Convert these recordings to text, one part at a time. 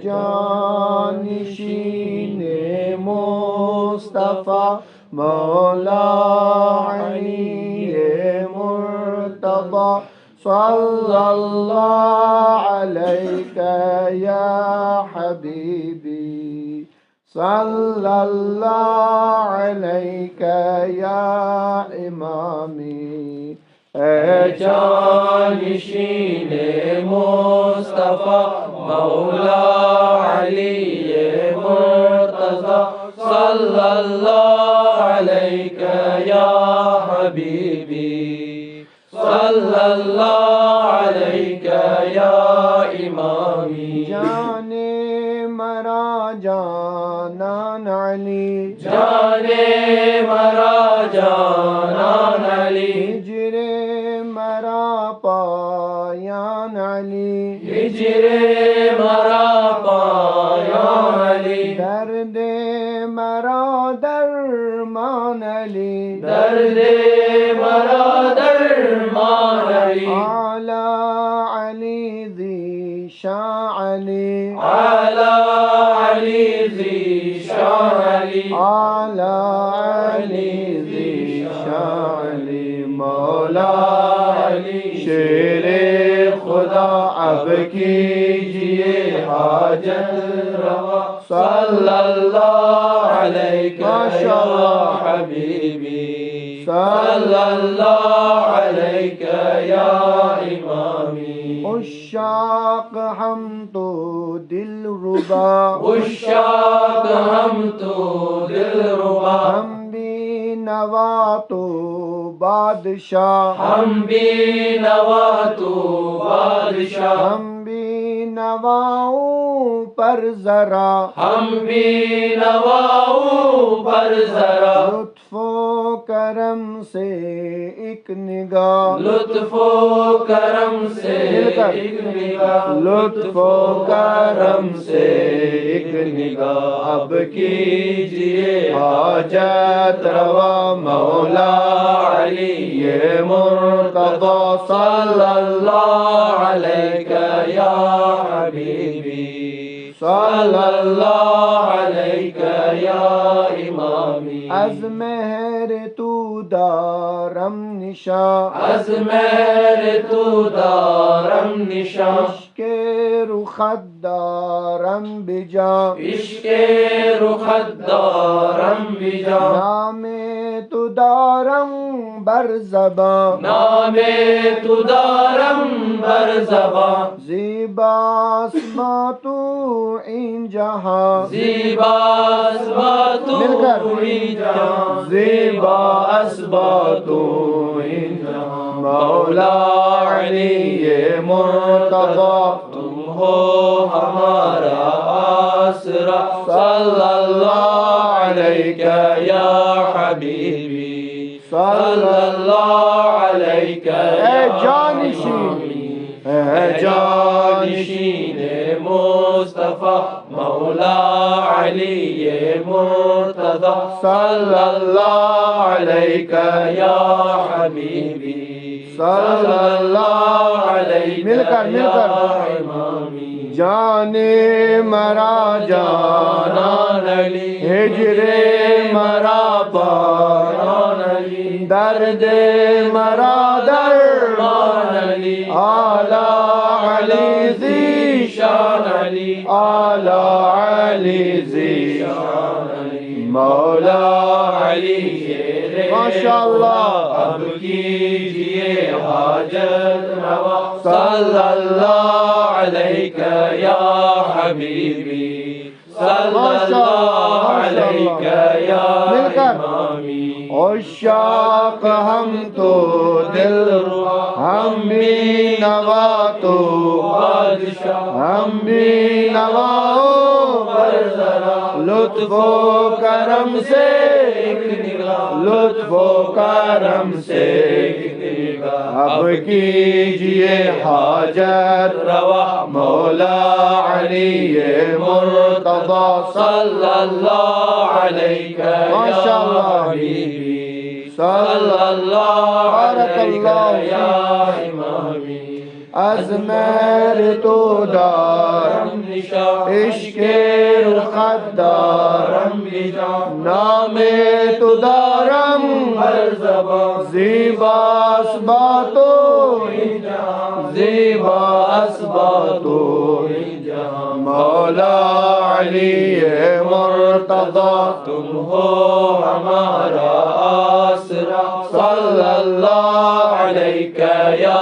جانشین مصطفیٰ مولا علی مرتضی صلی اللہ علیہ یا حبیبی صلی اللہ علیہ یا امامی اے جانشین مصطفیٰ مولا علی مرتضی صلی اللہ علیہ یا حبیبی صلی اللہ علیہ یا امامی جانے مرا جانان علی جانے مرا جانان علی ہجر مرا پایان علی ہجر مرا پایان علی درد مرا درمان علی درد مرا درمان علی اعلی علی ذی شان علی اعلی علی ذی شان علی اعلی علی ذی شان علی مولا علی شیر خدا اب کیجئے حاجت روا صلی اللہ علیہ یا حبیبی صلی اللہ علیہ یا امامی عشاق ہم تو دل ربا عشاق ہم تو دل ربا ہم بھی نوا تو بادشاہ ہم بھی نوا تو بادشاہ ہم بھی نواؤں پر ذرا ہم بھی نواؤں پر ذرا لطف و کرم سے ایک نگاہ لطف و کرم سے ایک نگاہ لطف و کرم سے ایک نگاہ اب کیجئے حاجت روا مولا علی مرتضی صلی اللہ علیہ یا حبیبی صلی اللہ علیہ یا امامی از مہر تو دارم نشا از مہر تو دارم نشا عشق رخت دارم بجا عشق رخت دارم بجا نام تو دارم بر زبان نام تو دارم بر زبان زیبا اسما تو این جہاں زیبا اسما تو این جہاں زیبا اسما تو این جہاں مولا علی مرتضی تم ہو ہمارا آسرا صلی اللہ علیہ یا حبیبی صلی اللہ علیہ اے جانشین اے جانشین مصطفیٰ مولا علی مرتضی صلی اللہ علیہ یا حبیبی صلی اللہ علیہ مل کر امامی جانے مرا جانان علی ہجر مرا پایان علی درد مرا درمان علی اعلی علی ذی شان علی اعلی علی ذی شان علی مولا علی ماشاءاللہ اب کیجئے حاجت روا صلی اللہ علیہ یا حبیبی صلی اللہ علیہ یا امامی عشاق ہم تو دل ربا ہم بھی نوا تو بادشاہ ہم بھی نواؤں پر ذرا لطف و کرم سے ایک نگاہ لطف و کرم سے ایک نگاہ اب کیجئے حاجت روا مولا علی مرتضی صلی اللہ علیہ یا حبیبی صلی اللہ علیہ یا امامی از مهر تو دارم عشق رخت دارم نام تو دارم هر زبان زیباست با تو این جهان زیباست با تو این جهان مولا علی مرتضی تم ہو ہمارا آسرا صلی اللہ علیک یا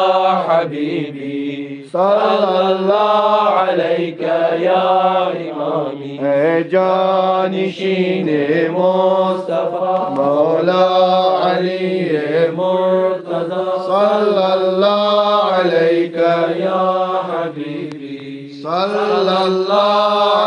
حبیبی صلی اللہ علیک یا امامی اے جانشین مصطفیٰ مولا علی مرتضی صلی اللہ علیک یا حبیبی صلی اللہ